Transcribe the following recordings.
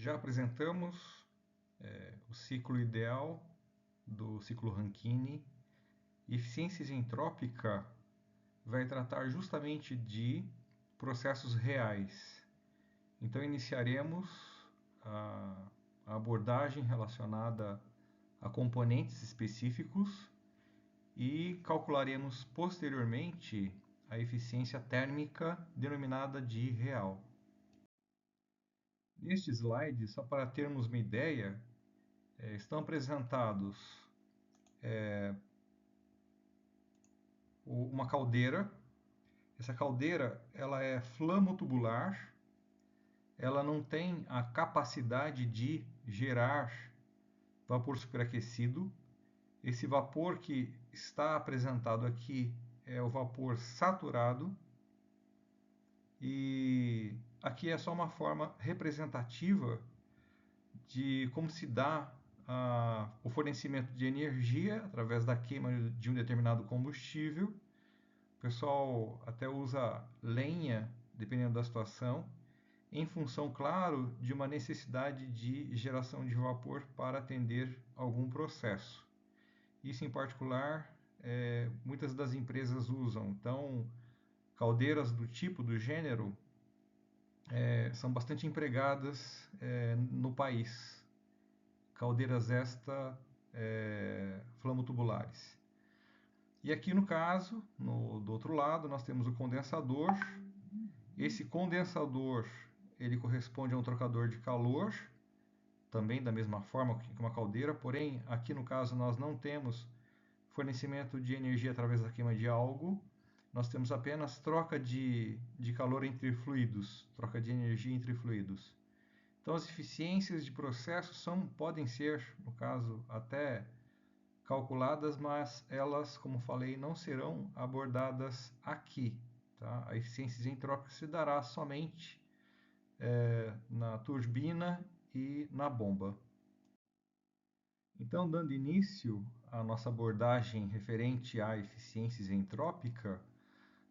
Já apresentamos o ciclo ideal do ciclo Rankine. E eficiência isentrópica vai tratar justamente de processos reais. Então iniciaremos a abordagem relacionada a componentes específicos e calcularemos posteriormente a eficiência térmica denominada de real. Neste slide, só para termos uma ideia, estão apresentados uma caldeira. Essa caldeira ela é flamotubular, ela não tem a capacidade de gerar vapor superaquecido. Esse vapor que está apresentado aqui é o vapor saturado, e aqui é só uma forma representativa de como se dá o fornecimento de energia através da queima de um determinado combustível. O pessoal até usa lenha, dependendo da situação, em função, claro, de uma necessidade de geração de vapor para atender algum processo. Isso em particular, muitas das empresas usam. Então, caldeiras do tipo, do gênero, são bastante empregadas no país. Caldeiras flamotubulares. E aqui no caso, do outro lado, nós temos o condensador. Esse condensador ele corresponde a um trocador de calor, também da mesma forma que uma caldeira, porém aqui no caso nós não temos fornecimento de energia através da queima de algo, nós temos apenas troca de calor entre fluidos, troca de energia entre fluidos. Então as eficiências de processo podem ser, no caso, até calculadas, mas elas, como falei, não serão abordadas aqui. Tá? A eficiência isentrópica se dará somente na turbina e na bomba. Então, dando início à nossa abordagem referente à eficiência isentrópica,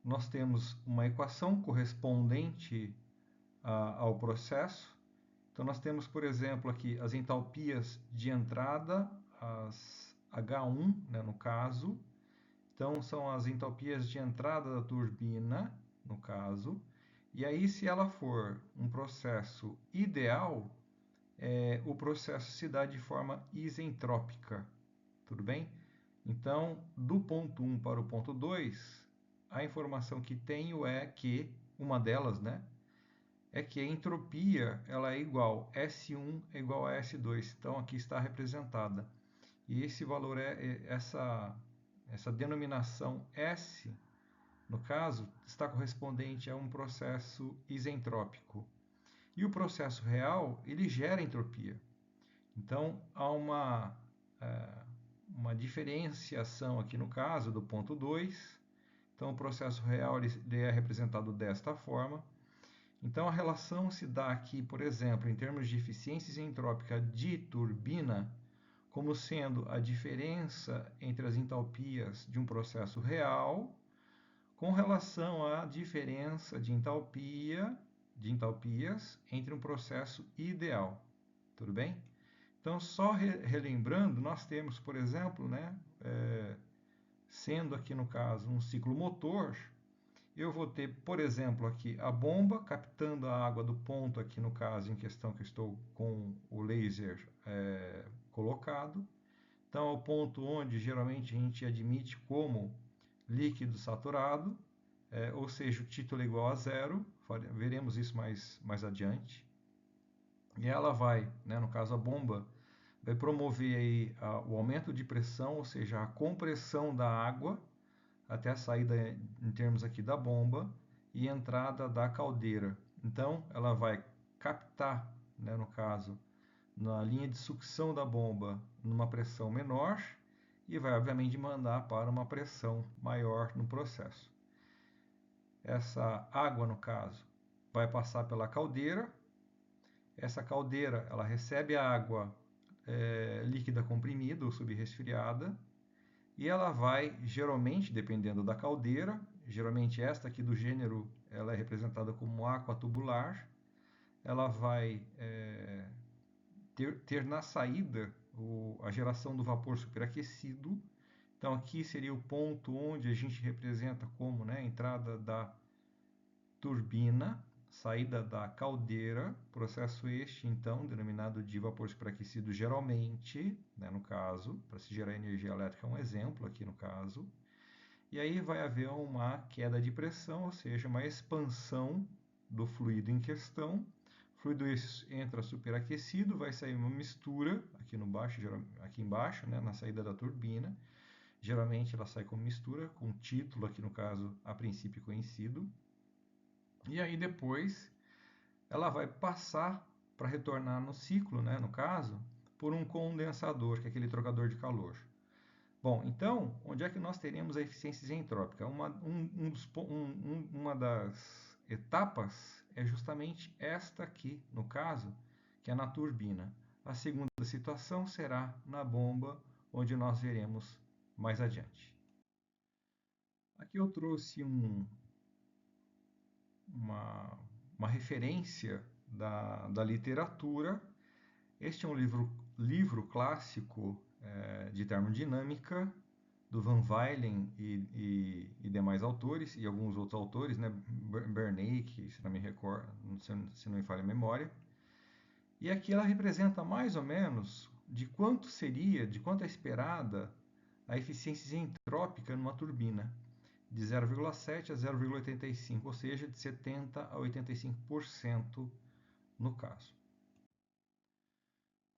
nós temos uma equação correspondente ao processo. Então, nós temos, por exemplo, aqui as entalpias de entrada, as H1, né, no caso. Então, são as entalpias de entrada da turbina, no caso. E aí, se ela for um processo ideal, o processo se dá de forma isentrópica, tudo bem? Então, do ponto 1 para o ponto 2, a informação que tenho é que, uma delas, né, é que a entropia ela é igual, S1 é igual a S2, então aqui está representada. E esse valor essa denominação S, no caso, está correspondente a um processo isentrópico. E o processo real, ele gera entropia. Então, há uma diferenciação aqui no caso do ponto 2. Então, o processo real ele é representado desta forma. Então, a relação se dá aqui, por exemplo, em termos de eficiência isentrópica de turbina, como sendo a diferença entre as entalpias de um processo real com relação à diferença de entalpias entre um processo ideal. Tudo bem? Então, só relembrando, nós temos, por exemplo, né, sendo aqui no caso um ciclo motor, eu vou ter, por exemplo, aqui a bomba captando a água do ponto aqui no caso em questão que eu estou com o laser colocado. Então, é o ponto onde geralmente a gente admite como líquido saturado, ou seja, o título é igual a zero, veremos isso mais adiante. E ela vai, né, no caso a bomba, vai promover aí o aumento de pressão, ou seja, a compressão da água até a saída em termos aqui da bomba e entrada da caldeira. Então, ela vai captar, né, no caso, na linha de sucção da bomba, numa pressão menor e vai, obviamente, mandar para uma pressão maior no processo. Essa água, no caso, vai passar pela caldeira. Essa caldeira, ela recebe a água líquida comprimida ou subresfriada e ela vai, geralmente, dependendo da caldeira, geralmente esta aqui do gênero, ela é representada como aqua tubular, ela vai ter na saída a geração do vapor superaquecido. Então aqui seria o ponto onde a gente representa como, né, entrada da turbina, saída da caldeira, processo este então denominado de vapor superaquecido geralmente, né, no caso, para se gerar energia elétrica é um exemplo aqui no caso. E aí vai haver uma queda de pressão, ou seja, uma expansão do fluido em questão. O fluido entra superaquecido, vai sair uma mistura aqui embaixo, né, na saída da turbina. Geralmente ela sai como mistura, com título aqui no caso a princípio conhecido. E aí depois ela vai passar para retornar no ciclo, né, no caso, por um condensador, que é aquele trocador de calor. Bom, então, onde é que nós teremos a eficiência isentrópica? Uma das etapas é justamente esta aqui, no caso, que é na turbina. A segunda situação será na bomba, onde nós veremos mais adiante. Aqui eu trouxe uma referência da literatura. Este é um livro clássico de termodinâmica do Van Weilen e demais autores, e alguns outros autores, né? Bernayke, se não me recordo, se não me falha a memória. E aqui ela representa mais ou menos de quanto é esperada a eficiência isentrópica numa turbina, de 0,7 a 0,85, ou seja, de 70 a 85% no caso.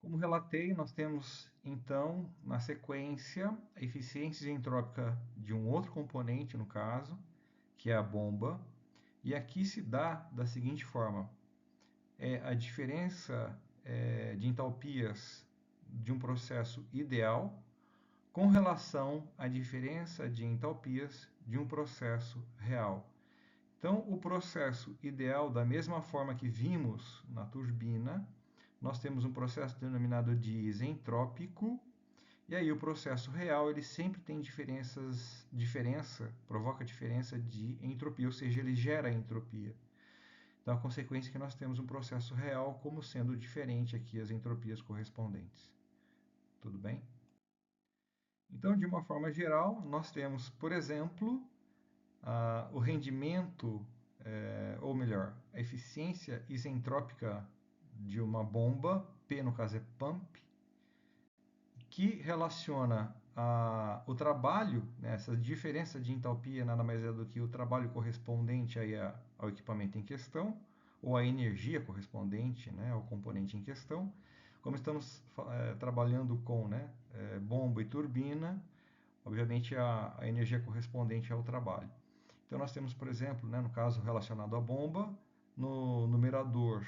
Como relatei, nós temos então, na sequência, a eficiência isentrópica de um outro componente, no caso, que é a bomba, e aqui se dá da seguinte forma: a diferença de entalpias de um processo ideal com relação à diferença de entalpias de um processo real. Então, o processo ideal, da mesma forma que vimos na turbina, nós temos um processo denominado de isentrópico, e aí o processo real ele sempre tem provoca diferença de entropia, ou seja, ele gera entropia. Então, a consequência é que nós temos um processo real como sendo diferente aqui as entropias correspondentes. Tudo bem? Então, de uma forma geral, nós temos, por exemplo, o rendimento, ou melhor, a eficiência isentrópica de uma bomba, P no caso é pump, que relaciona o trabalho, né, essa diferença de entalpia nada mais é do que o trabalho correspondente aí ao equipamento em questão, ou a energia correspondente, né, ao componente em questão. Como estamos trabalhando com, né, bomba e turbina, obviamente a energia correspondente ao trabalho. Então nós temos, por exemplo, né, no caso relacionado à bomba, no numerador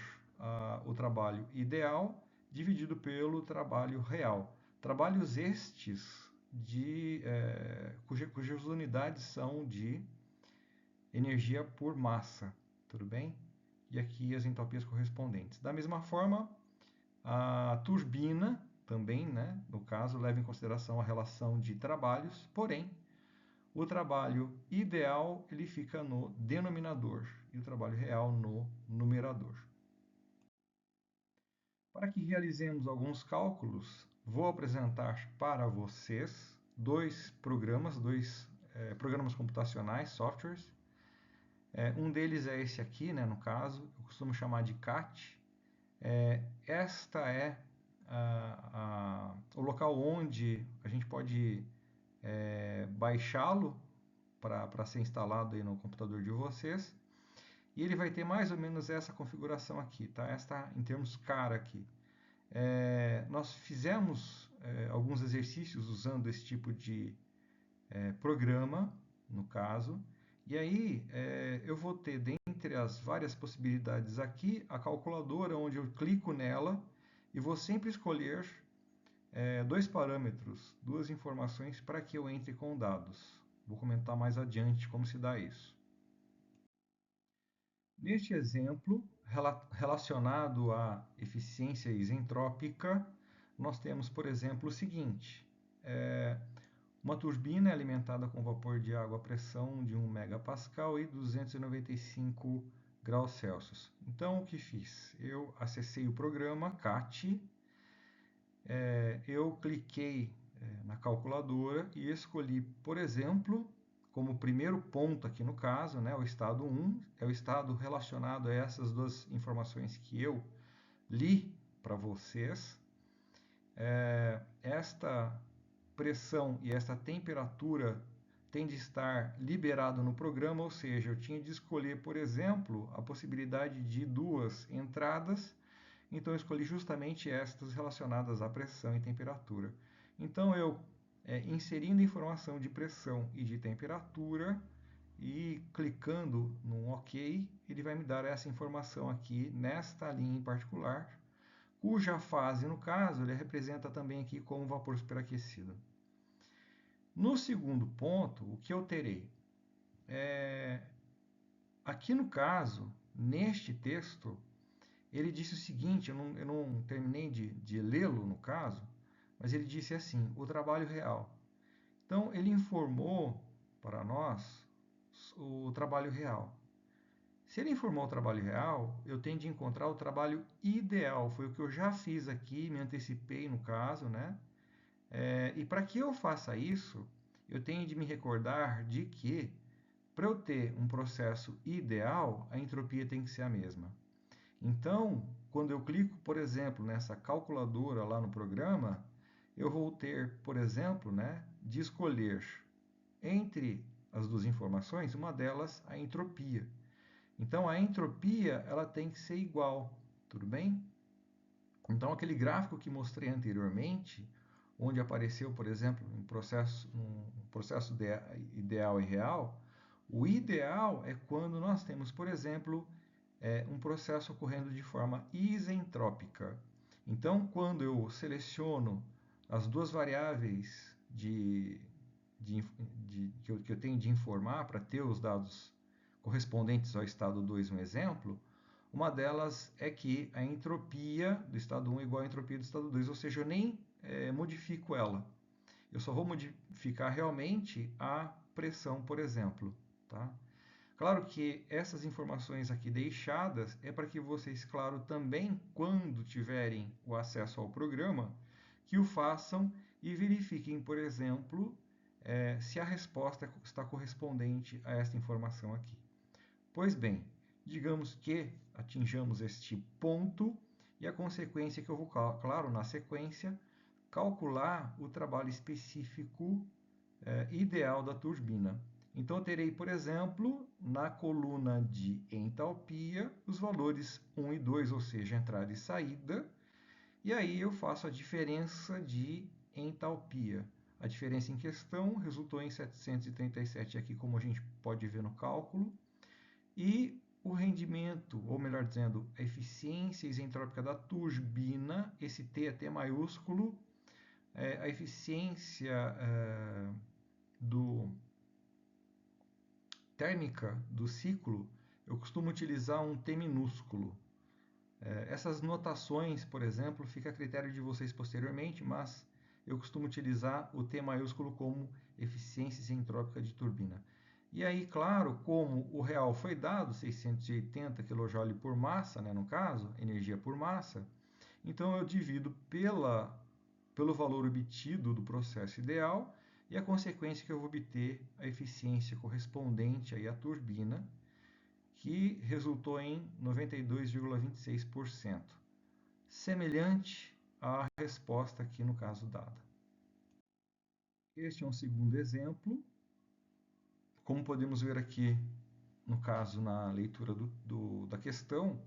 o trabalho ideal dividido pelo trabalho real. Trabalhos estes cujas unidades são de energia por massa, tudo bem? E aqui as entalpias correspondentes. Da mesma forma, a turbina também, né, no caso, leva em consideração a relação de trabalhos, porém, o trabalho ideal ele fica no denominador e o trabalho real no numerador. Para que realizemos alguns cálculos, vou apresentar para vocês dois programas computacionais, softwares. Um deles é esse aqui, né, no caso, eu costumo chamar de CAT. Esta é o local onde a gente pode baixá-lo para ser instalado aí no computador de vocês. E ele vai ter mais ou menos essa configuração aqui, tá? Esta em termos cara aqui. Nós fizemos alguns exercícios usando esse tipo de programa, no caso, e aí eu vou ter, dentre as várias possibilidades aqui, a calculadora, onde eu clico nela e vou sempre escolher dois parâmetros, duas informações para que eu entre com dados. Vou comentar mais adiante como se dá isso. Neste exemplo, relacionado à eficiência isentrópica, nós temos, por exemplo, o seguinte: uma turbina é alimentada com vapor de água a pressão de 1 megapascal e 295 graus Celsius. Então, o que fiz? Eu acessei o programa CAT eu cliquei na calculadora e escolhi, por exemplo, como primeiro ponto aqui no caso, né, o estado 1, é o estado relacionado a essas duas informações que eu li para vocês. Esta pressão e esta temperatura tem de estar liberado no programa, ou seja, eu tinha de escolher, por exemplo, a possibilidade de duas entradas, então eu escolhi justamente estas relacionadas à pressão e temperatura. Então eu, inserindo informação de pressão e de temperatura e clicando no OK, ele vai me dar essa informação aqui nesta linha em particular, cuja fase, no caso, ele representa também aqui como vapor superaquecido. No segundo ponto, o que eu terei? Aqui no caso, neste texto, ele disse o seguinte, eu não terminei de lê-lo no caso, mas ele disse assim, o trabalho real. Então, ele informou para nós o trabalho real. Se ele informou o trabalho real, eu tenho de encontrar o trabalho ideal. Foi o que eu já fiz aqui, me antecipei no caso, né? E para que eu faça isso, eu tenho de me recordar de que, para eu ter um processo ideal, a entropia tem que ser a mesma. Então, quando eu clico, por exemplo, nessa calculadora lá no programa, eu vou ter, por exemplo, né, de escolher entre as duas informações, uma delas a entropia. Então, a entropia ela tem que ser igual, tudo bem? Então, aquele gráfico que mostrei anteriormente, onde apareceu, por exemplo, um processo ideal e real, o ideal é quando nós temos, por exemplo, um processo ocorrendo de forma isentrópica. Então, quando eu seleciono as duas variáveis que eu tenho de informar para ter os dados correspondentes ao estado 2, um exemplo, uma delas é que a entropia do estado 1 é igual à entropia do estado 2, ou seja, eu nem modifico ela. Eu só vou modificar realmente a pressão, por exemplo. Tá? Claro que essas informações aqui deixadas é para que vocês, claro, também, quando tiverem o acesso ao programa, que o façam e verifiquem, por exemplo, se a resposta está correspondente a esta informação aqui. Pois bem, digamos que atinjamos este ponto e a consequência é que eu vou, claro, na sequência, calcular o trabalho específico ideal da turbina. Então, eu terei, por exemplo, na coluna de entalpia, os valores 1 e 2, ou seja, entrada e saída, e aí eu faço a diferença de entalpia. A diferença em questão resultou em 737 aqui, como a gente pode ver no cálculo, e o rendimento, ou melhor dizendo, a eficiência isentrópica da turbina, esse T é T maiúsculo, a eficiência térmica do ciclo, eu costumo utilizar um T minúsculo. Essas notações, por exemplo, fica a critério de vocês posteriormente, mas eu costumo utilizar o T maiúsculo como eficiência isentrópica de turbina. E aí, claro, como o real foi dado, 680 kJ por massa, né, no caso, energia por massa, então eu divido pelo valor obtido do processo ideal e a consequência que eu vou obter a eficiência correspondente aí à turbina, que resultou em 92,26%, semelhante à resposta aqui no caso dada. Este é um segundo exemplo. Como podemos ver aqui, no caso, na leitura da questão,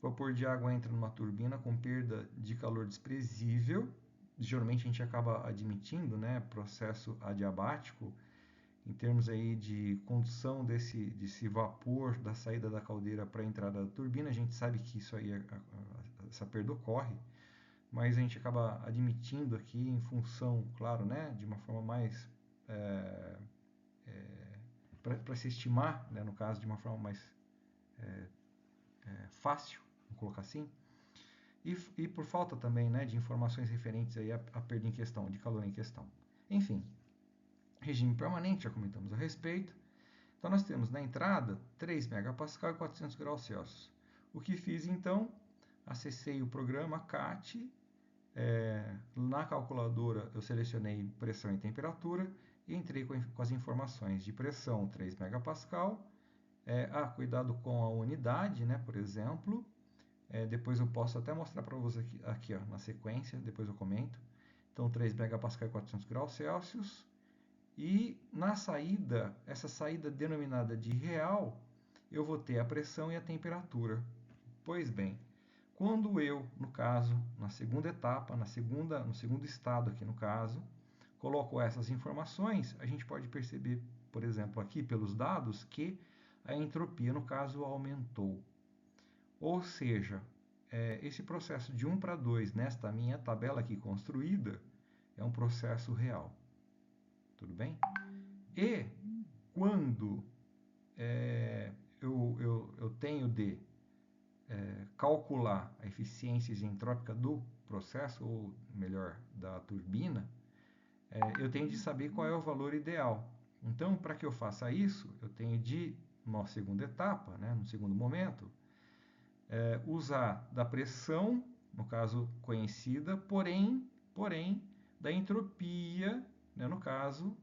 o vapor de água entra numa turbina com perda de calor desprezível. Geralmente a gente acaba admitindo, né, processo adiabático, em termos aí de condução desse vapor da saída da caldeira para a entrada da turbina. A gente sabe que isso aí, essa perda ocorre, mas a gente acaba admitindo aqui em função, claro, né, de uma forma mais para se estimar, né, no caso, de uma forma mais fácil, vou colocar assim, e por falta também, né, de informações referentes aí à perda em questão, de calor em questão. Enfim, regime permanente, já comentamos a respeito. Então nós temos na entrada 3 MPa e 400 graus Celsius. O que fiz então? Acessei o programa CAT Na calculadora eu selecionei pressão e temperatura e entrei com as informações de pressão 3 megapascal. Cuidado com a unidade, né, por exemplo. Depois eu posso até mostrar para vocês aqui ó, na sequência, depois eu comento. Então 3 megapascal e 400 graus Celsius. E na saída, essa saída denominada de real, eu vou ter a pressão e a temperatura. Pois bem, quando eu, no caso, na segunda etapa, no segundo estado aqui no caso, coloco essas informações, a gente pode perceber, por exemplo, aqui pelos dados, que a entropia, no caso, aumentou. Ou seja, esse processo de 1 para 2, nesta minha tabela aqui construída, é um processo real. Tudo bem? E quando eu tenho de calcular a eficiência isentrópica do processo, ou melhor, da turbina, eu tenho de saber qual é o valor ideal. Então, para que eu faça isso, eu tenho de, na segunda etapa, né, no segundo momento, usar da pressão, no caso conhecida, porém da entropia, né, no caso,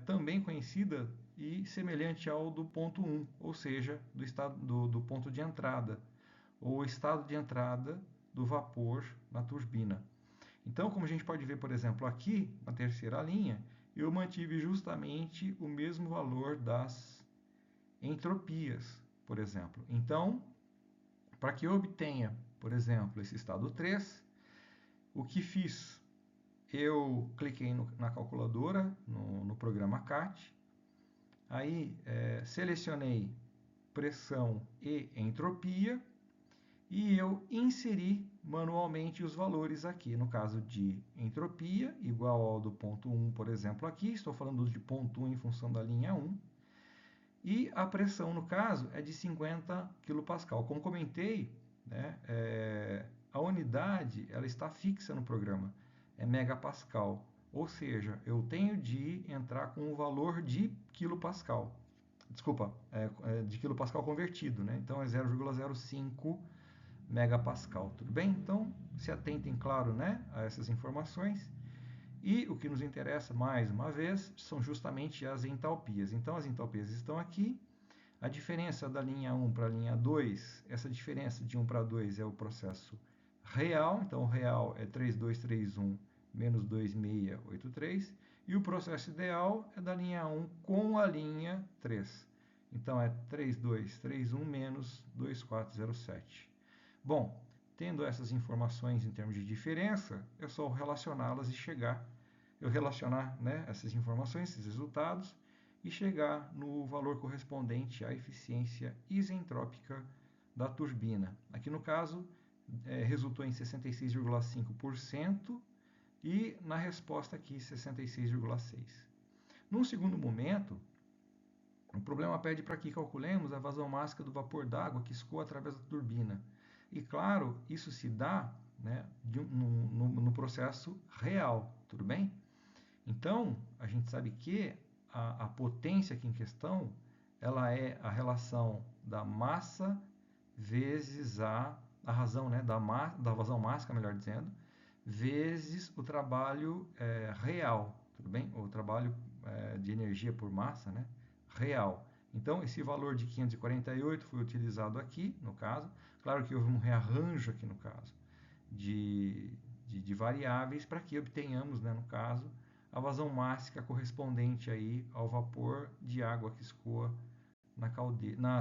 também conhecida e semelhante ao do ponto 1, ou seja, do estado do ponto de entrada, ou estado de entrada do vapor na turbina. Então, como a gente pode ver, por exemplo, aqui na terceira linha, eu mantive justamente o mesmo valor das entropias, por exemplo. Então, para que eu obtenha, por exemplo, esse estado 3, o que fiz? Eu cliquei na calculadora, no programa CAT, aí selecionei pressão e entropia, e eu inseri manualmente os valores aqui, no caso de entropia, igual ao do ponto 1, por exemplo, aqui, estou falando de ponto 1 em função da linha 1, e a pressão, no caso, é de 50 kPa. Como comentei, né, a unidade ela está fixa no programa, é megapascal, ou seja, eu tenho de entrar com o valor de quilopascal, desculpa, de quilopascal convertido, né? Então é 0,05 megapascal, tudo bem? Então se atentem, claro, né, a essas informações. E o que nos interessa, mais uma vez, são justamente as entalpias. Então as entalpias estão aqui. A diferença da linha 1 para a linha 2, essa diferença de 1 para 2 é o processo real. Então o real é 3231 menos 2683. E o processo ideal é da linha 1 com a linha 3. Então é 3231 menos 2407. Bom, tendo essas informações em termos de diferença, é só relacioná-las e relacionar, né, essas informações, esses resultados, e chegar no valor correspondente à eficiência isentrópica da turbina. Aqui no caso, resultou em 66,5% e na resposta aqui 66,6%. Num segundo momento, o problema pede para que calculemos a vazão máxima do vapor d'água que escoa através da turbina. E claro, isso se dá, né, no processo real, tudo bem? Então, a gente sabe que a potência aqui em questão, ela é a relação da massa vezes a razão, né, da vazão máxima, melhor dizendo, vezes o trabalho real, tudo bem? O trabalho de energia por massa, né, real. Então, esse valor de 548 foi utilizado aqui, no caso. Claro que houve um rearranjo aqui, no caso, de variáveis para que obtenhamos, né, no caso, a vazão máxima correspondente aí ao vapor de água que escoa na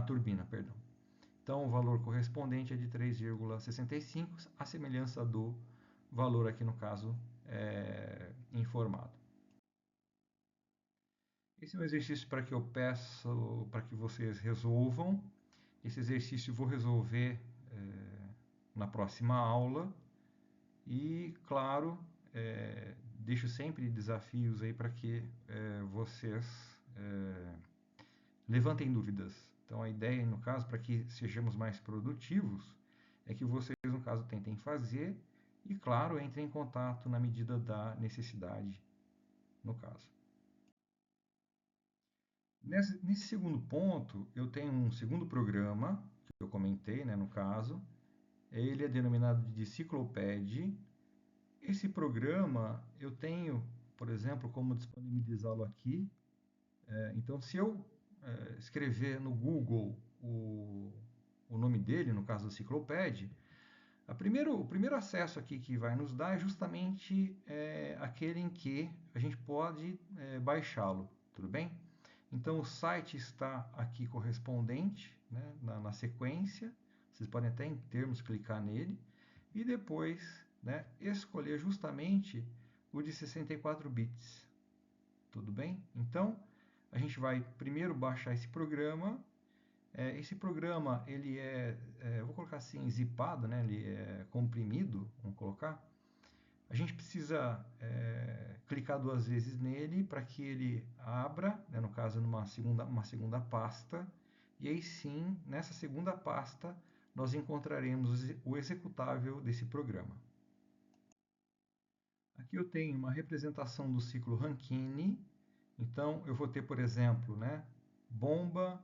turbina, perdão. Então, o valor correspondente é de 3,65, a semelhança do valor aqui, no caso, informado. Esse é um exercício para que eu peço para que vocês resolvam. Esse exercício eu vou resolver na próxima aula. E, claro, deixo sempre desafios aí para que vocês levantem dúvidas. Então, a ideia, no caso, para que sejamos mais produtivos, é que vocês, no caso, tentem fazer e, claro, entrem em contato na medida da necessidade, no caso. Nesse segundo ponto, eu tenho um segundo programa, que eu comentei, né, no caso. Ele é denominado de Cyclopad. Esse programa eu tenho, por exemplo, como disponibilizá-lo aqui. Então, se eu escrever no Google o nome dele, no caso do Ciclopad, o primeiro acesso aqui que vai nos dar é justamente aquele em que a gente pode baixá-lo, tudo bem? Então o site está aqui correspondente, né, na sequência, vocês podem até em termos clicar nele, e depois, né, escolher justamente o de 64 bits, tudo bem? Então a gente vai primeiro baixar esse programa. Esse programa, eu vou colocar assim, zipado, né? Ele é comprimido, vamos colocar. A gente precisa clicar 2 vezes nele para que ele abra, né, no caso, uma segunda pasta. E aí sim, nessa segunda pasta, nós encontraremos o executável desse programa. Aqui eu tenho uma representação do ciclo Rankine. Então, eu vou ter, por exemplo, né, bomba,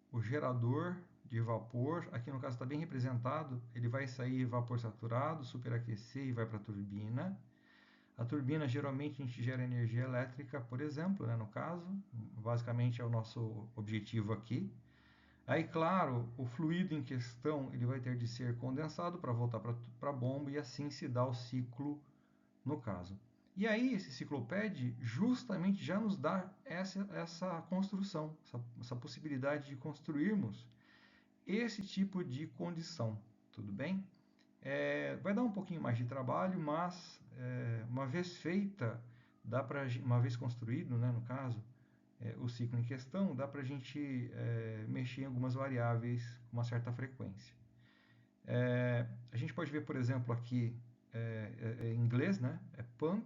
o gerador de vapor, aqui no caso está bem representado, ele vai sair vapor saturado, superaquecer e vai para a turbina. A turbina, geralmente, a gente gera energia elétrica, por exemplo, né, no caso, basicamente é o nosso objetivo aqui. Aí, claro, o fluido em questão ele vai ter de ser condensado para voltar para a bomba e assim se dá o ciclo no caso. E aí, esse Ciclopad justamente já nos dá essa construção, essa possibilidade de construirmos esse tipo de condição, tudo bem? Vai dar um pouquinho mais de trabalho, mas uma vez feita, uma vez construído, né, no caso, o ciclo em questão, dá para a gente mexer em algumas variáveis com uma certa frequência. A gente pode ver, por exemplo, aqui em inglês, né, é pump.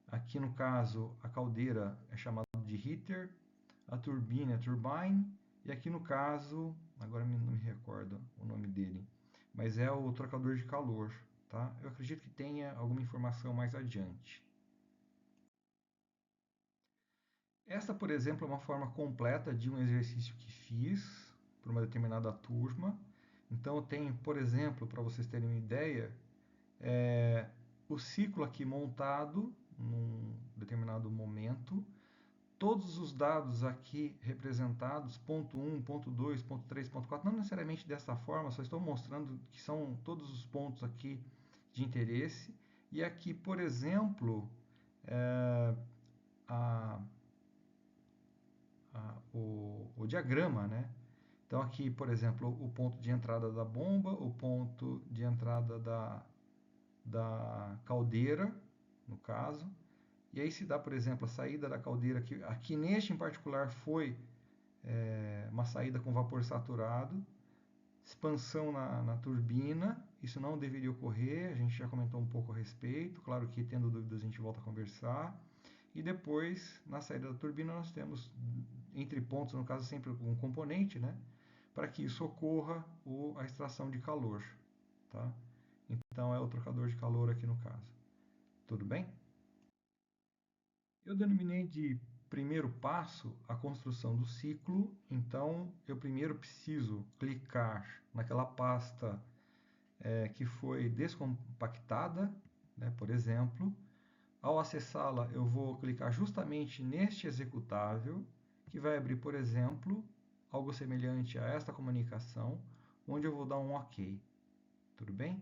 Aqui no caso, a caldeira é chamada de heater, a turbina é turbine, e aqui no caso, agora não me recordo o nome dele, mas é o trocador de calor, tá? Eu acredito que tenha alguma informação mais adiante. Esta, por exemplo, é uma forma completa de um exercício que fiz para uma determinada turma. Então, eu tenho, por exemplo, para vocês terem uma ideia, o ciclo aqui montado num determinado momento, todos os dados aqui representados, ponto 1, ponto 2, ponto 3, ponto 4, não necessariamente dessa forma, só estou mostrando que são todos os pontos aqui de interesse. E aqui, por exemplo, a, o diagrama, né? Então aqui, por exemplo, o ponto de entrada da bomba, o ponto de entrada da caldeira, no caso. E aí se dá, por exemplo, a saída da caldeira, que aqui neste em particular foi uma saída com vapor saturado, expansão na turbina, isso não deveria ocorrer, a gente já comentou um pouco a respeito, claro que tendo dúvidas a gente volta a conversar. E depois, na saída da turbina, nós temos, entre pontos, no caso, sempre um componente, né? Para que isso ocorra a extração de calor, tá? Então é o trocador de calor aqui no caso. Tudo bem? Eu denominei de primeiro passo a construção do ciclo, então eu primeiro preciso clicar naquela pasta que foi descompactada, né, por exemplo. Ao acessá-la, eu vou clicar justamente neste executável, que vai abrir, por exemplo, algo semelhante a esta comunicação, onde eu vou dar um OK. Tudo bem?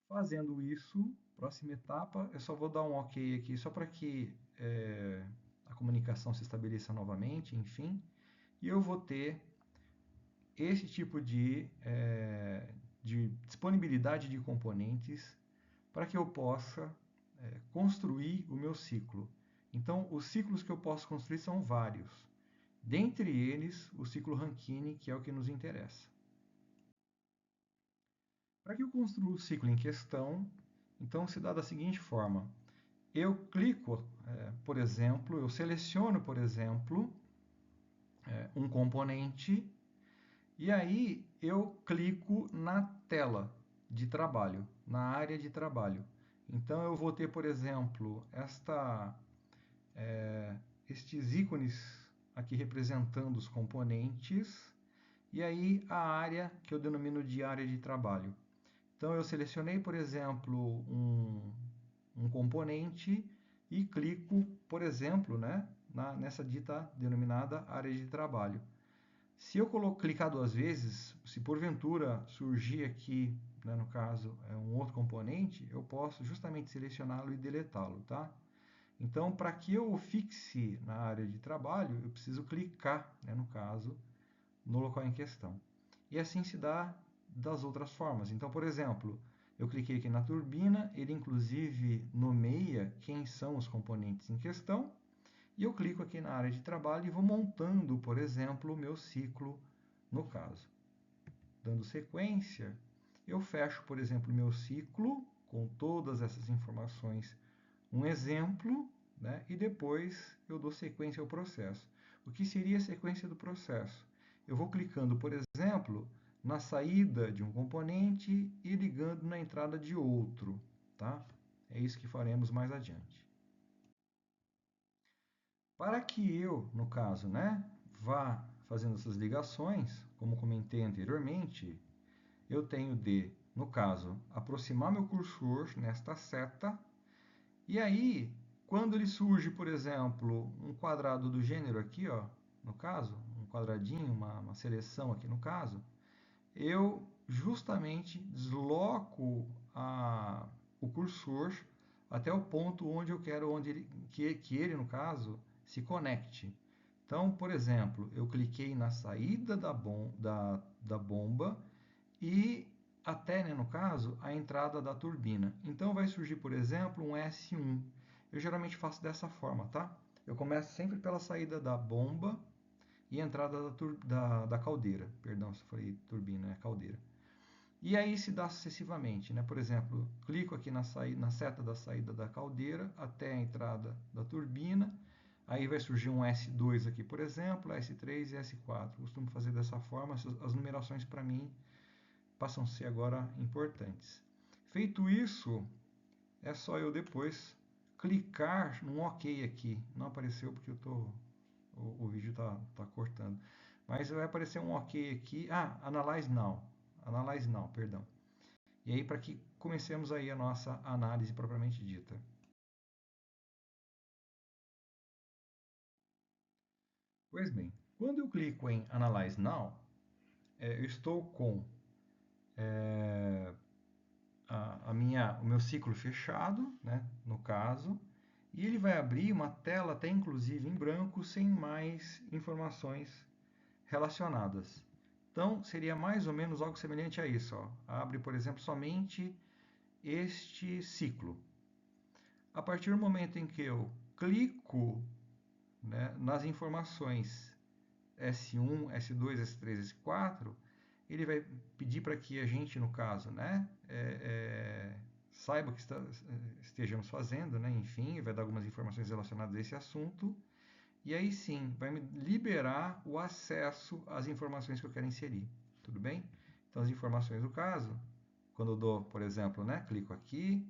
Fazendo isso, próxima etapa, eu só vou dar um OK aqui, só para que a comunicação se estabeleça novamente, enfim. E eu vou ter esse tipo de disponibilidade de componentes para que eu possa construir o meu ciclo. Então, os ciclos que eu posso construir são vários. Dentre eles, o ciclo Rankine, que é o que nos interessa. Para que eu construa o ciclo em questão, então se dá da seguinte forma. Eu clico, por exemplo, eu seleciono, por exemplo, um componente e aí eu clico na tela de trabalho, na área de trabalho. Então eu vou ter, por exemplo, estes ícones aqui representando os componentes e aí a área que eu denomino de área de trabalho. Então eu selecionei, por exemplo, um componente e clico, por exemplo, né, nessa dita denominada área de trabalho. Se eu clicar duas vezes, se porventura surgir aqui, né, no caso, um outro componente, eu posso justamente selecioná-lo e deletá-lo, tá? Então, para que eu o fixe na área de trabalho, eu preciso clicar, né, no caso, no local em questão. E assim se dá das outras formas. Então, por exemplo, eu cliquei aqui na turbina, ele inclusive nomeia quem são os componentes em questão, e eu clico aqui na área de trabalho e vou montando, por exemplo, o meu ciclo no caso. Dando sequência, eu fecho, por exemplo, o meu ciclo com todas essas informações, um exemplo, né? E depois eu dou sequência ao processo. O que seria a sequência do processo? Eu vou clicando, por exemplo, na saída de um componente e ligando na entrada de outro, tá? É isso que faremos mais adiante. Para que eu, no caso, né, vá fazendo essas ligações, como comentei anteriormente, eu tenho de, no caso, aproximar meu cursor nesta seta, e aí, quando ele surge, por exemplo, um quadrado do gênero aqui, ó, no caso, um quadradinho, uma seleção aqui no caso, eu justamente desloco o cursor até o ponto onde eu quero que ele, no caso, se conecte. Então, por exemplo, eu cliquei na saída da bomba e até, né, no caso, a entrada da turbina. Então, vai surgir, por exemplo, um S1. Eu geralmente faço dessa forma, tá? Eu começo sempre pela saída da bomba e entrada da caldeira. Perdão, se eu falei turbina, é caldeira. E aí se dá sucessivamente, né? Por exemplo, clico aqui na seta da saída da caldeira até a entrada da turbina. Aí vai surgir um S2 aqui, por exemplo, S3 e S4. Costumo fazer dessa forma. As numerações para mim passam a ser agora importantes. Feito isso, é só eu depois clicar num OK aqui. Não apareceu porque o vídeo tá cortando. Mas vai aparecer um OK aqui. Analyze Now. Analyze Now, perdão. E aí, para que comecemos aí a nossa análise propriamente dita. Pois bem, quando eu clico em Analyze Now, eu estou com o meu ciclo fechado, né, no caso, e ele vai abrir uma tela até inclusive em branco, sem mais informações relacionadas. Então, seria mais ou menos algo semelhante a isso. Ó. Abre, por exemplo, somente este ciclo. A partir do momento em que eu clico, né, nas informações S1, S2, S3, S4, ele vai pedir para que a gente, no caso, né, saiba o que estejamos fazendo, né, enfim, vai dar algumas informações relacionadas a esse assunto, e aí sim, vai me liberar o acesso às informações que eu quero inserir, tudo bem? Então, as informações do caso, quando eu dou, por exemplo, né, clico aqui,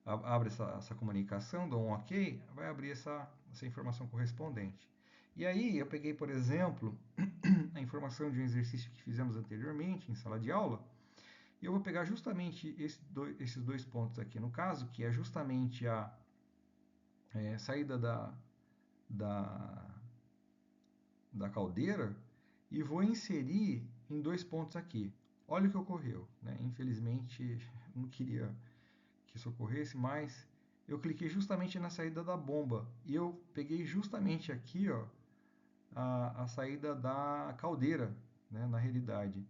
abre essa comunicação, dou um OK, vai abrir essa informação correspondente. E aí eu peguei, por exemplo, a informação de um exercício que fizemos anteriormente em sala de aula, e eu vou pegar justamente esses dois pontos aqui no caso, que é justamente a saída da caldeira, e vou inserir em dois pontos aqui. Olha o que ocorreu, né? Infelizmente, não queria que isso ocorresse, mas eu cliquei justamente na saída da bomba e eu peguei justamente aqui, ó, a saída da caldeira, né, na realidade.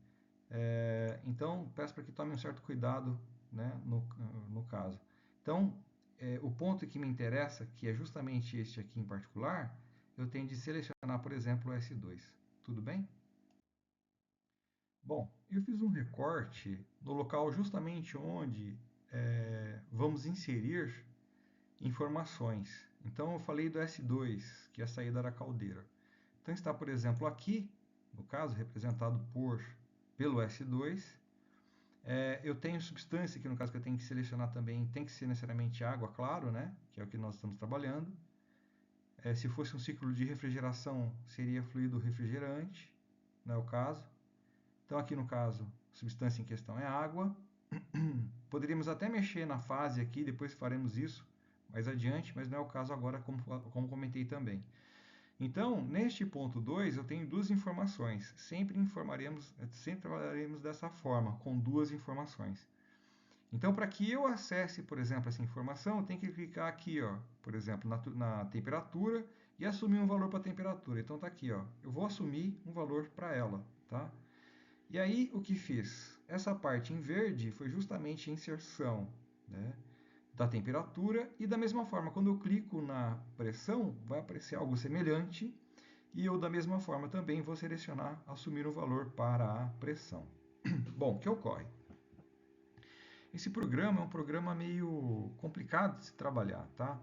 Então, peço para que tome um certo cuidado, né, no caso. Então, o ponto que me interessa, que é justamente este aqui em particular, eu tenho de selecionar, por exemplo, o S2. Tudo bem? Bom, eu fiz um recorte no local justamente onde vamos inserir informações. Então, eu falei do S2, que é a saída da caldeira. Então, está, por exemplo, aqui, no caso, representado pelo S2. Eu tenho substância, que no caso que eu tenho que selecionar também, tem que ser necessariamente água, claro, né? Que é o que nós estamos trabalhando. Se fosse um ciclo de refrigeração, seria fluido refrigerante, não é o caso. Então, aqui no caso, a substância em questão é água. Poderíamos até mexer na fase aqui, depois faremos isso mais adiante, mas não é o caso agora, como comentei também. Então, neste ponto 2, eu tenho duas informações. Sempre trabalharemos dessa forma, com duas informações. Então, para que eu acesse, por exemplo, essa informação, eu tenho que clicar aqui, ó, por exemplo, na temperatura e assumir um valor para a temperatura. Então, está aqui, ó, eu vou assumir um valor para ela, tá? E aí, o que fiz? Essa parte em verde foi justamente a inserção, né, da temperatura, e da mesma forma, quando eu clico na pressão, vai aparecer algo semelhante, e eu da mesma forma também vou selecionar assumir um valor para a pressão. Bom, o que ocorre? Esse programa é um programa meio complicado de se trabalhar, tá?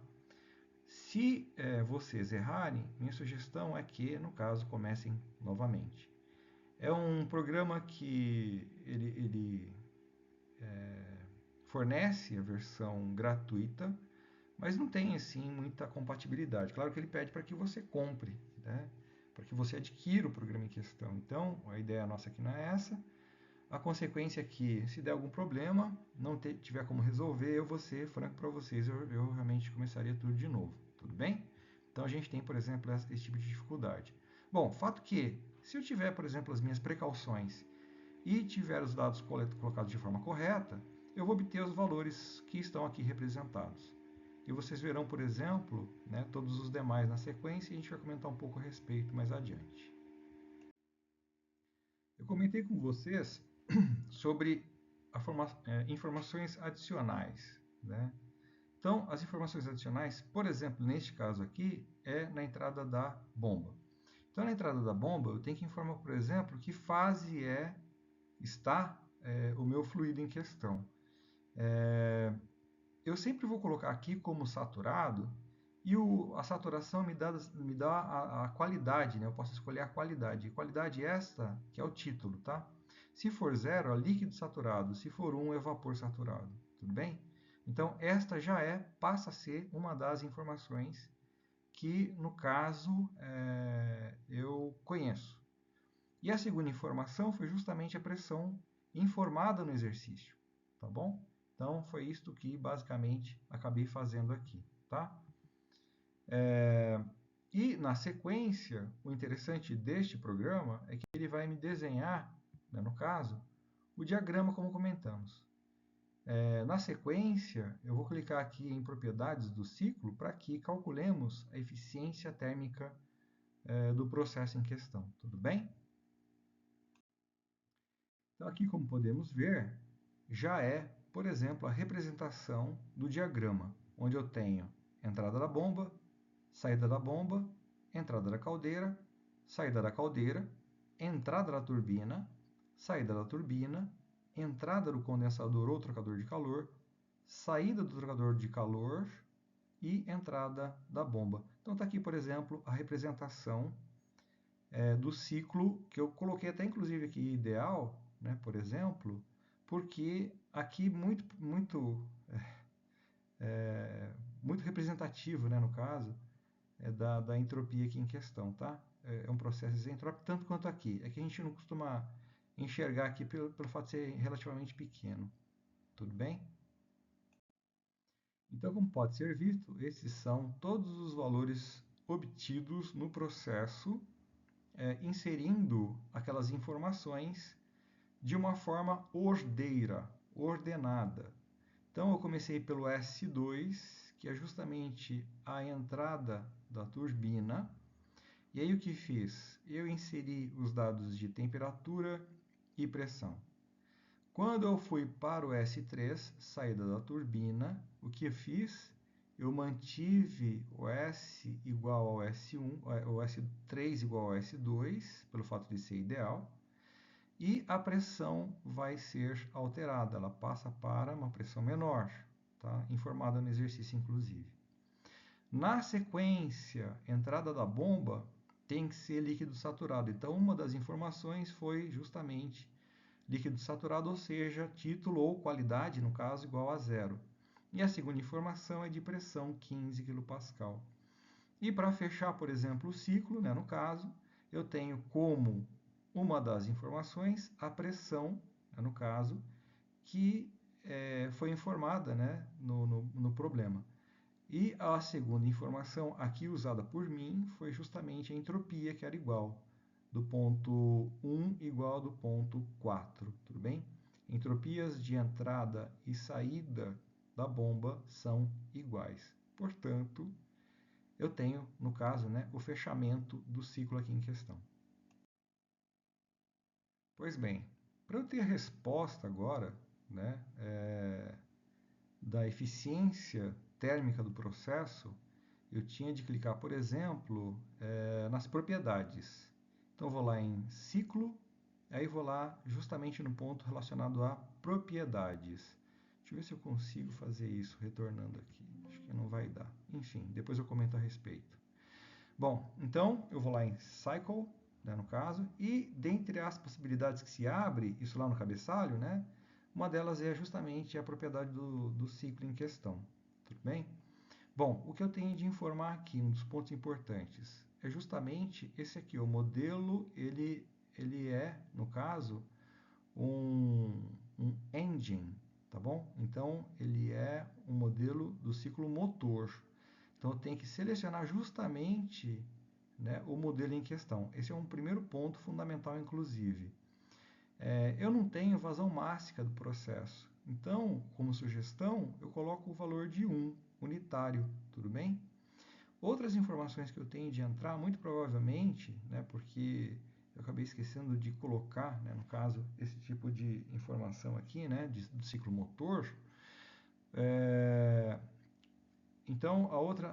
Se vocês errarem, minha sugestão é que, no caso, comecem novamente. É um programa que ele fornece a versão gratuita, mas não tem assim muita compatibilidade. Claro que ele pede para que você compre, né? Para que você adquira o programa em questão. Então, a ideia nossa aqui não é essa. A consequência é que, se der algum problema, não tiver como resolver, eu vou ser franco para vocês, eu realmente começaria tudo de novo, tudo bem? Então, a gente tem, por exemplo, esse tipo de dificuldade. Bom, fato que, se eu tiver, por exemplo, as minhas precauções e tiver os dados colocados de forma correta, eu vou obter os valores que estão aqui representados. E vocês verão, por exemplo, né, todos os demais na sequência, e a gente vai comentar um pouco a respeito mais adiante. Eu comentei com vocês sobre informações adicionais, né? Então, as informações adicionais, por exemplo, neste caso aqui, é na entrada da bomba. Então, na entrada da bomba, eu tenho que informar, por exemplo, que fase está o meu fluido em questão. Eu sempre vou colocar aqui como saturado, e a saturação me dá a qualidade, né? Eu posso escolher a qualidade. E qualidade esta, que é o título, tá? Se for 0, é líquido saturado. Se for 1, é vapor saturado. Tudo bem? Então, esta passa a ser uma das informações que, no caso, eu conheço. E a segunda informação foi justamente a pressão informada no exercício, tá bom? Então, foi isto que, basicamente, acabei fazendo aqui, tá? E, na sequência, o interessante deste programa é que ele vai me desenhar, né, no caso, o diagrama como comentamos. Na sequência, eu vou clicar aqui em propriedades do ciclo para que calculemos a eficiência térmica do processo em questão, tudo bem? Então, aqui, como podemos ver, já por exemplo, a representação do diagrama, onde eu tenho entrada da bomba, saída da bomba, entrada da caldeira, saída da caldeira, entrada da turbina, saída da turbina, entrada do condensador ou trocador de calor, saída do trocador de calor e entrada da bomba. Então está aqui, por exemplo, a representação do ciclo, que eu coloquei até inclusive aqui ideal, né, por exemplo, porque aqui muito representativo, né, no caso, da entropia aqui em questão, tá? É um processo isentrópico tanto quanto aqui. É que a gente não costuma enxergar aqui pelo fato de ser relativamente pequeno. Tudo bem? Então, como pode ser visto, esses são todos os valores obtidos no processo, inserindo aquelas informações de uma forma ordenada. Então, eu comecei pelo S2, que é justamente a entrada da turbina. E aí, o que fiz? Eu inseri os dados de temperatura e pressão. Quando eu fui para o S3, saída da turbina, o que eu fiz? Eu mantive o S igual ao S1, o S3 igual ao S2, pelo fato de ser ideal, e a pressão vai ser alterada, ela passa para uma pressão menor, tá? Informada no exercício, inclusive. Na sequência, entrada da bomba tem que ser líquido saturado. Então, uma das informações foi justamente líquido saturado, ou seja, título ou qualidade, no caso, igual a 0. E a segunda informação é de pressão, 15 kPa. E para fechar, por exemplo, o ciclo, né, no caso, eu tenho como uma das informações a pressão, né, no caso, que foi informada, né, no problema. E a segunda informação aqui usada por mim foi justamente a entropia, que era igual do ponto 1 igual do ponto 4, tudo bem? Entropias de entrada e saída da bomba são iguais. Portanto, eu tenho, no caso, né, o fechamento do ciclo aqui em questão. Pois bem, para eu ter a resposta agora, né, da eficiência térmica do processo, eu tinha de clicar, por exemplo, nas propriedades. Então, eu vou lá em ciclo, aí vou lá justamente no ponto relacionado a propriedades. Deixa eu ver se eu consigo fazer isso retornando aqui. Acho que não vai dar. Enfim, depois eu comento a respeito. Bom, então eu vou lá em cycle, né, no caso, e dentre as possibilidades que se abre, isso lá no cabeçalho, né, uma delas é justamente a propriedade do ciclo em questão. Tudo bem? Bom, o que eu tenho de informar aqui, um dos pontos importantes, é justamente esse aqui. O modelo, ele é, no caso, um engine, tá bom? Então, ele é um modelo do ciclo motor. Então, eu tenho que selecionar justamente, né, o modelo em questão. Esse é um primeiro ponto fundamental, inclusive. Eu não tenho vazão máxima do processo. Então, como sugestão, eu coloco o valor de 1, unitário, tudo bem? Outras informações que eu tenho de entrar, muito provavelmente, né, porque eu acabei esquecendo de colocar, né, no caso, esse tipo de informação aqui, né, do ciclo motor. Então,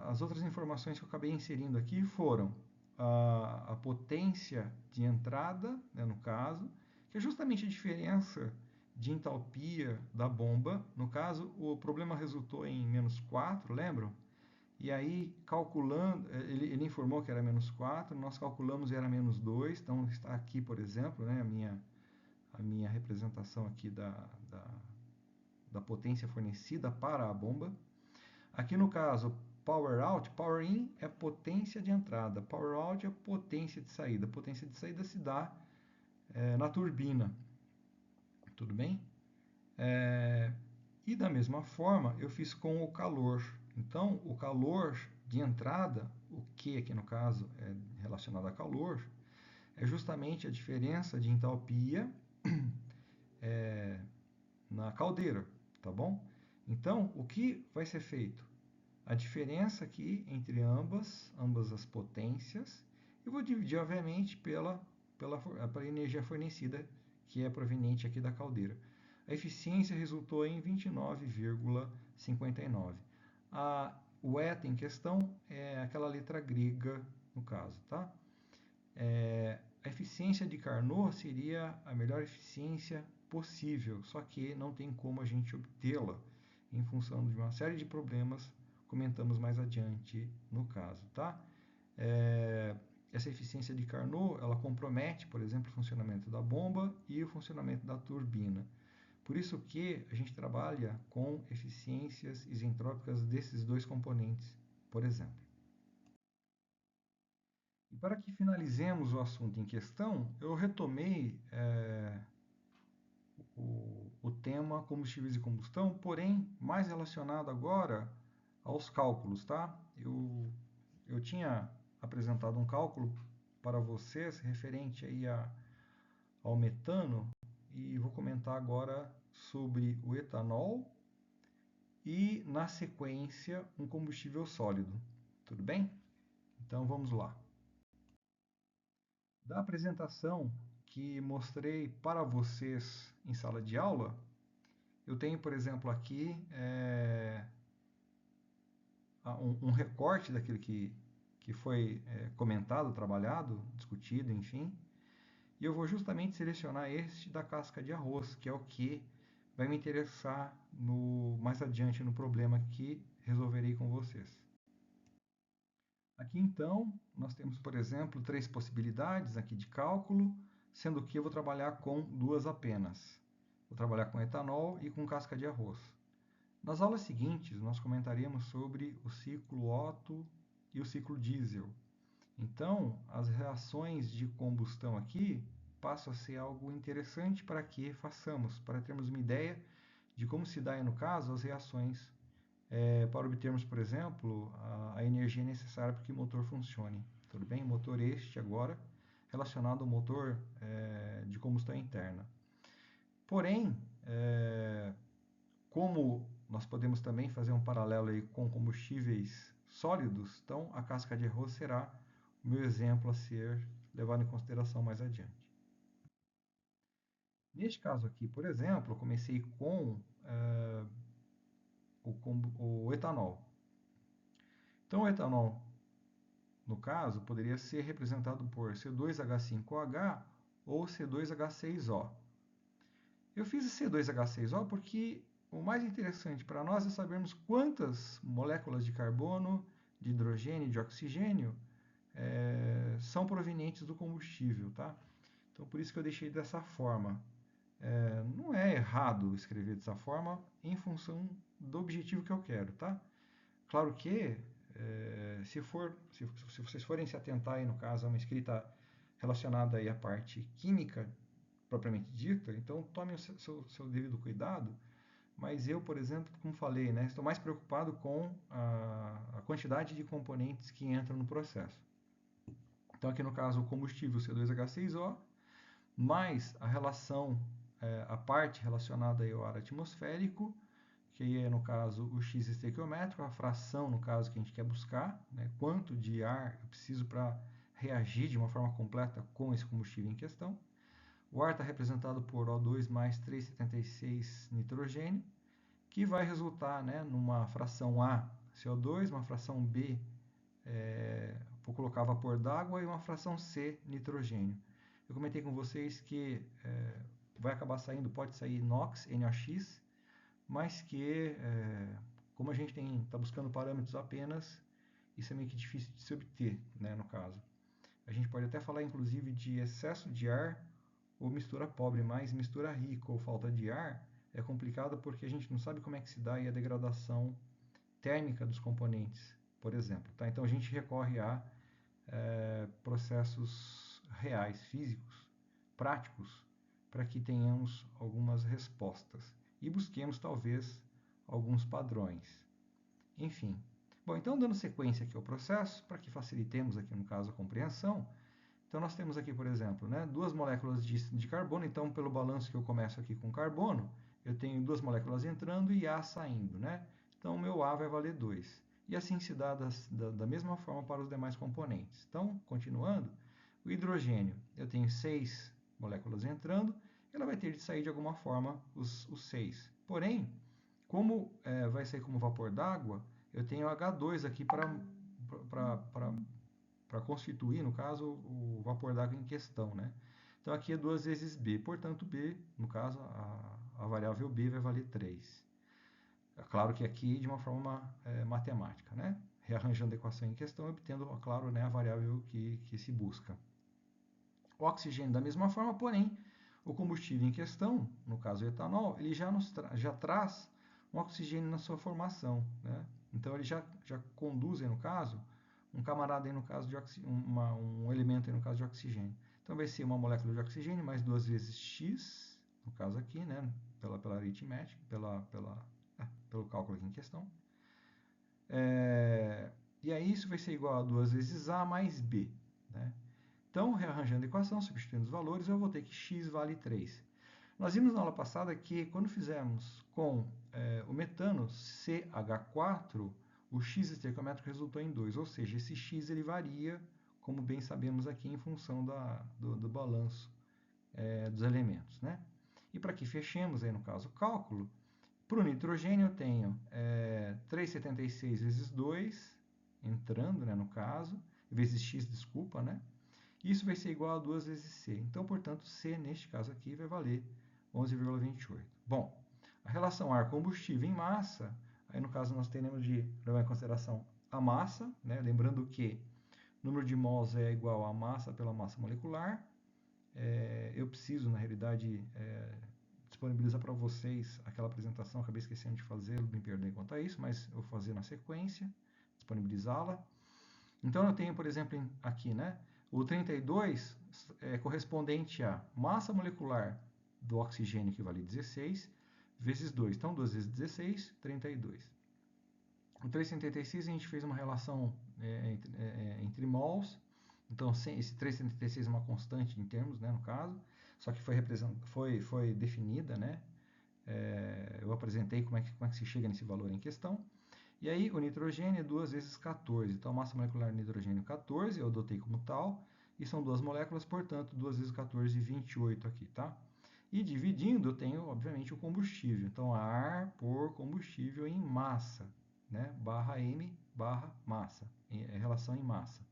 as outras informações que eu acabei inserindo aqui foram a potência de entrada, né, no caso, que é justamente a diferença de entalpia da bomba. No caso, o problema resultou em -4, lembram? E aí, calculando, ele informou que era -4, nós calculamos e era -2, então está aqui, por exemplo, né, a minha representação aqui da potência fornecida para a bomba. Aqui no caso, power out, power in é potência de entrada, power out é potência de saída. Potência de saída se dá na turbina, tudo bem? E da mesma forma, eu fiz com o calor. Então, o calor de entrada, o Q aqui no caso é relacionado a calor, é justamente a diferença de entalpia na caldeira, tá bom? Então, o que vai ser feito? A diferença aqui entre ambas as potências, eu vou dividir, obviamente, pela energia fornecida, que é proveniente aqui da caldeira. A eficiência resultou em 29,59. O eta em questão é aquela letra grega, no caso, tá? A eficiência de Carnot seria a melhor eficiência possível, só que não tem como a gente obtê-la em função de uma série de problemas, comentamos mais adiante no caso, tá? Essa eficiência de Carnot, ela compromete, por exemplo, o funcionamento da bomba e o funcionamento da turbina. Por isso que a gente trabalha com eficiências isentrópicas desses dois componentes, por exemplo. E para que finalizemos o assunto em questão, eu retomei o tema combustíveis e combustão, porém mais relacionado agora aos cálculos, tá? Eu tinha apresentado um cálculo para vocês referente aí ao metano e vou comentar agora sobre o etanol e, na sequência, um combustível sólido. Tudo bem? Então vamos lá. Da apresentação que mostrei para vocês em sala de aula, eu tenho, por exemplo, aqui um recorte daquilo que foi comentado, trabalhado, discutido, enfim. E eu vou justamente selecionar este da casca de arroz, que é o que vai me interessar mais adiante no problema que resolverei com vocês. Aqui então, nós temos, por exemplo, 3 possibilidades aqui de cálculo, sendo que eu vou trabalhar com 2 apenas. Vou trabalhar com etanol e com casca de arroz. Nas aulas seguintes, nós comentaremos sobre o ciclo Otto e o ciclo diesel. Então, as reações de combustão aqui passam a ser algo interessante para que façamos, para termos uma ideia de como se dá, aí, no caso, as reações para obtermos, por exemplo, a energia necessária para que o motor funcione. Tudo bem? Motor este agora relacionado ao motor de combustão interna. Porém, como nós podemos também fazer um paralelo aí com combustíveis sólidos, então a casca de arroz será o meu exemplo a ser levado em consideração mais adiante. Neste caso aqui, por exemplo, eu comecei com o etanol. Então, o etanol, no caso, poderia ser representado por C2H5OH ou C2H6O. Eu fiz C2H6O porque o mais interessante para nós é sabermos quantas moléculas de carbono, de hidrogênio e de oxigênio são provenientes do combustível, tá? Então, por isso que eu deixei dessa forma. Não é errado escrever dessa forma em função do objetivo que eu quero, tá? Claro que, se vocês forem se atentar aí, no caso, a uma escrita relacionada aí à parte química propriamente dita, então tome o seu devido cuidado, mas eu, por exemplo, como falei, né, estou mais preocupado com a quantidade de componentes que entram no processo. Então, aqui no caso, o combustível C2H6O, mais a relação, a parte relacionada aí ao ar atmosférico, que é, no caso, o X estequiométrico, a fração, no caso, que a gente quer buscar, né, quanto de ar eu preciso para reagir de uma forma completa com esse combustível em questão. O ar está representado por O2 mais 3,76 nitrogênio, que vai resultar, né, numa fração A, CO2, uma fração B, vou colocar vapor d'água, e uma fração C, nitrogênio. Eu comentei com vocês que vai acabar saindo, pode sair NOx, NOx, mas que, como a gente está buscando parâmetros apenas, isso é meio que difícil de se obter, né, no caso. A gente pode até falar, inclusive, de excesso de ar ou mistura pobre, mas mistura rica ou falta de ar é complicado porque a gente não sabe como é que se dá aí a degradação térmica dos componentes, por exemplo. Tá? Então a gente recorre a processos reais, físicos, práticos, para que tenhamos algumas respostas e busquemos talvez alguns padrões. Enfim. Bom, então dando sequência aqui ao processo, para que facilitemos aqui no caso a compreensão, então nós temos aqui, por exemplo, né, duas moléculas de carbono, então pelo balanço que eu começo aqui com carbono, eu tenho duas moléculas entrando e A saindo, né? Então o meu A vai valer 2. E assim se dá da mesma forma para os demais componentes. Então, continuando, o hidrogênio, eu tenho 6 moléculas entrando, ela vai ter de sair de alguma forma os 6. Porém, como vai sair como vapor d'água, eu tenho H2 aqui para constituir, no caso, o vapor d'água em questão, né? Então aqui é 2 vezes B, portanto B, no caso, a variável B vai valer 3. É claro que aqui de uma forma matemática, né? Rearranjando a equação em questão, obtendo, claro, né, a variável que se busca. O oxigênio da mesma forma, porém, o combustível em questão, no caso o etanol, ele já traz um oxigênio na sua formação, né? Então ele já conduz, no caso, um camarada aí no caso de um elemento aí no caso de oxigênio. Então vai ser uma molécula de oxigênio mais 2 vezes X, no caso aqui, né, pela aritmética, pelo cálculo aqui em questão. E aí isso vai ser igual a 2 vezes A mais B, né? Então, rearranjando a equação, substituindo os valores, eu vou ter que x vale 3. Nós vimos na aula passada que quando fizemos com o metano CH4, o x estequiométrico resultou em 2, ou seja, esse x ele varia, como bem sabemos aqui, em função do balanço dos elementos, né? E para que fechemos aí, no caso, o cálculo, para o nitrogênio eu tenho 3,76 vezes 2, entrando, né, no caso, vezes x, desculpa, né? Isso vai ser igual a 2 vezes C. Então, portanto, C, neste caso aqui, vai valer 11,28. Bom, a relação ar-combustível em massa, aí no caso nós teremos de levar em consideração a massa, né? Lembrando que o número de mols é igual a massa pela massa molecular. Eu preciso, na realidade, disponibilizar para vocês aquela apresentação, acabei esquecendo de fazer, me perdoem quanto a isso, mas eu vou fazer na sequência, disponibilizá-la. Então eu tenho, por exemplo, aqui, né? O 32 é correspondente à massa molecular do oxigênio, que vale 16, vezes 2. Então, 2 vezes 16, 32. O 376 a gente fez uma relação entre mols. Então, esse 376 é uma constante em termos, né, no caso, só que foi definida, né? Eu apresentei como é que se chega nesse valor em questão. E aí, o nitrogênio é 2 vezes 14. Então, a massa molecular do nitrogênio é 14, eu adotei como tal. E são duas moléculas, portanto, 2 vezes 14, 28 aqui, tá? E dividindo, eu tenho, obviamente, o combustível. Então, ar por combustível em massa, né? Barra M, barra massa, relação em massa.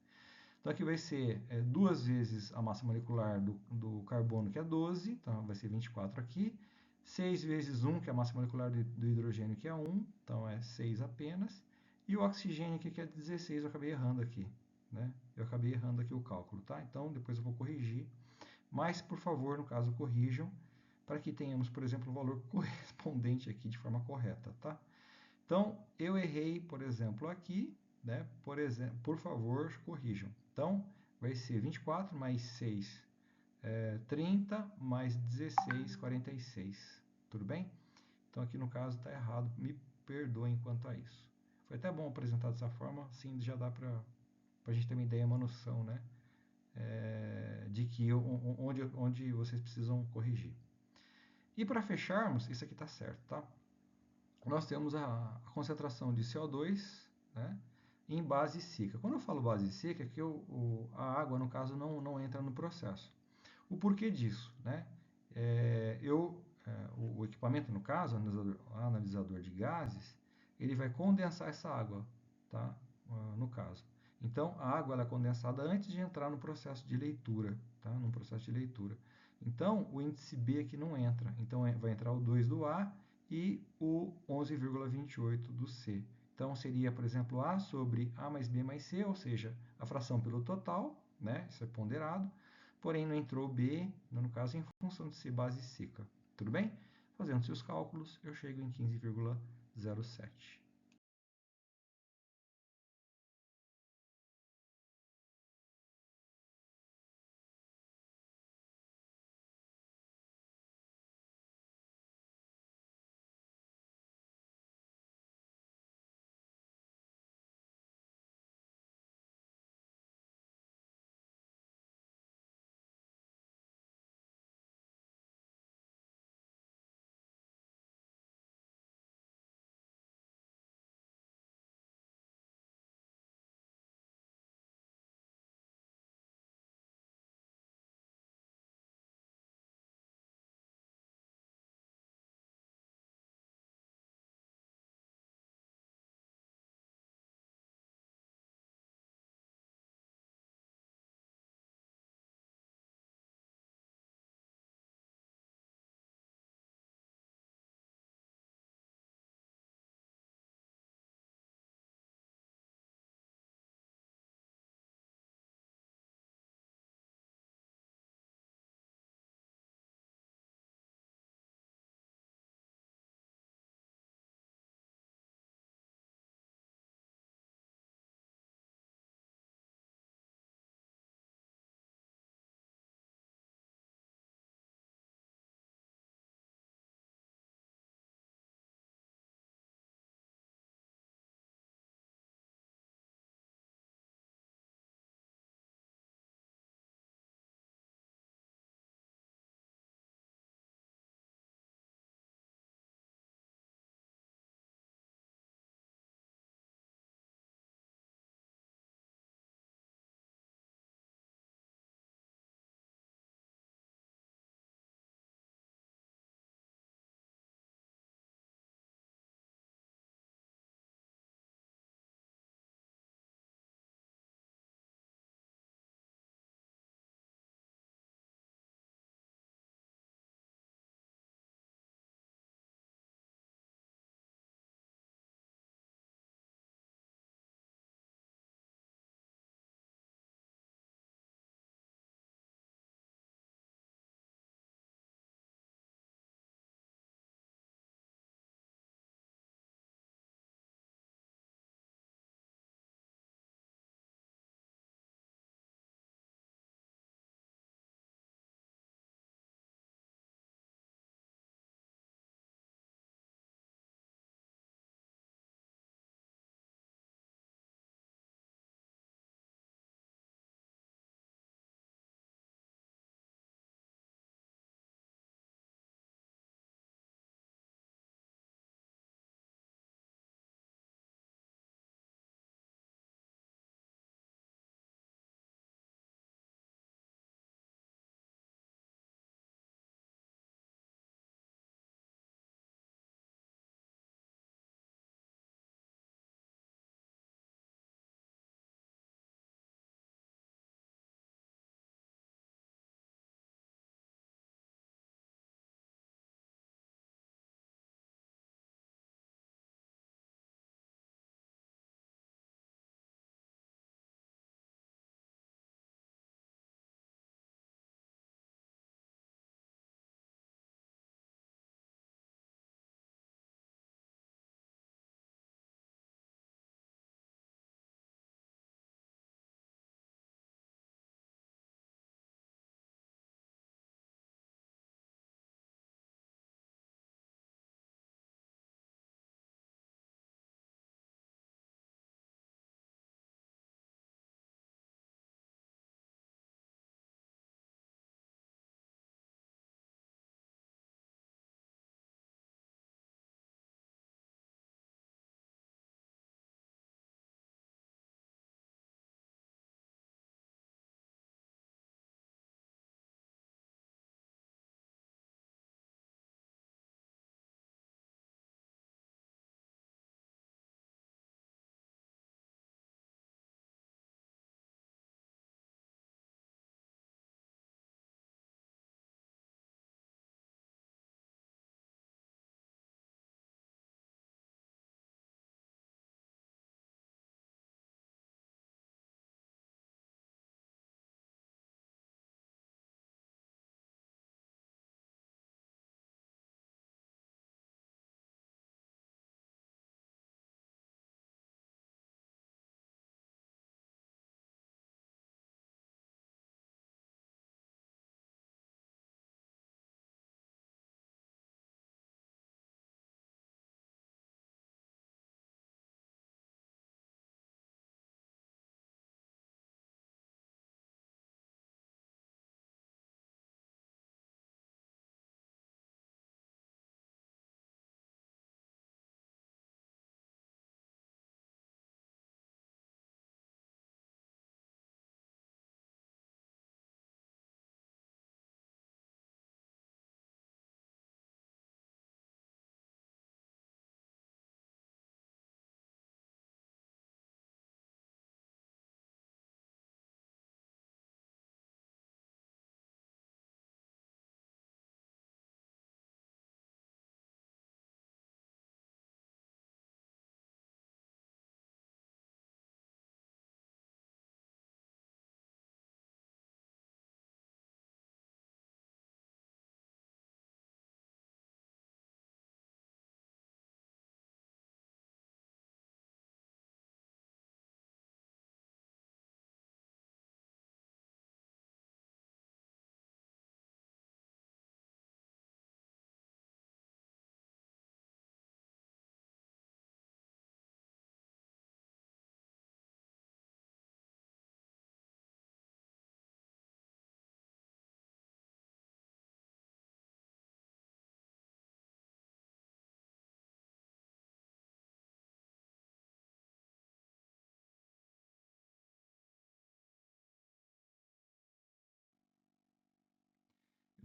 Então, aqui vai ser 2 vezes a massa molecular do carbono, que é 12, então vai ser 24 aqui. 6 vezes 1, que é a massa molecular do hidrogênio, que é 1, então é 6 apenas. E o oxigênio aqui, que é 16, eu acabei errando aqui, né? Eu acabei errando aqui o cálculo, tá? Então, depois eu vou corrigir. Mas, por favor, no caso, corrijam, para que tenhamos, por exemplo, o valor correspondente aqui de forma correta, tá? Então, eu errei, por exemplo, aqui, né? Por favor, corrijam. Então, vai ser 24 mais 6, 30 mais 16, 46. Tudo bem? Então, aqui no caso está errado. Me perdoem quanto a isso. Foi até bom apresentar dessa forma, assim já dá para a gente ter uma ideia, uma noção, né? De que onde vocês precisam corrigir. E para fecharmos, isso aqui está certo, tá? Nós temos a concentração de CO2, né, em base seca. Quando eu falo base seca, é que a água, no caso, não entra no processo. O porquê disso? Né? O equipamento, no caso, o analisador de gases, ele vai condensar essa água, tá? No caso. Então, a água ela é condensada antes de entrar no processo de leitura, tá? No processo de leitura. Então, o índice B aqui não entra. Então, vai entrar o 2 do A e o 11,28 do C. Então, seria, por exemplo, A sobre A mais B mais C, ou seja, a fração pelo total, né? Isso é ponderado. Porém, não entrou B, no caso, em função de ser base seca. Tudo bem? Fazendo seus cálculos, eu chego em 15,07.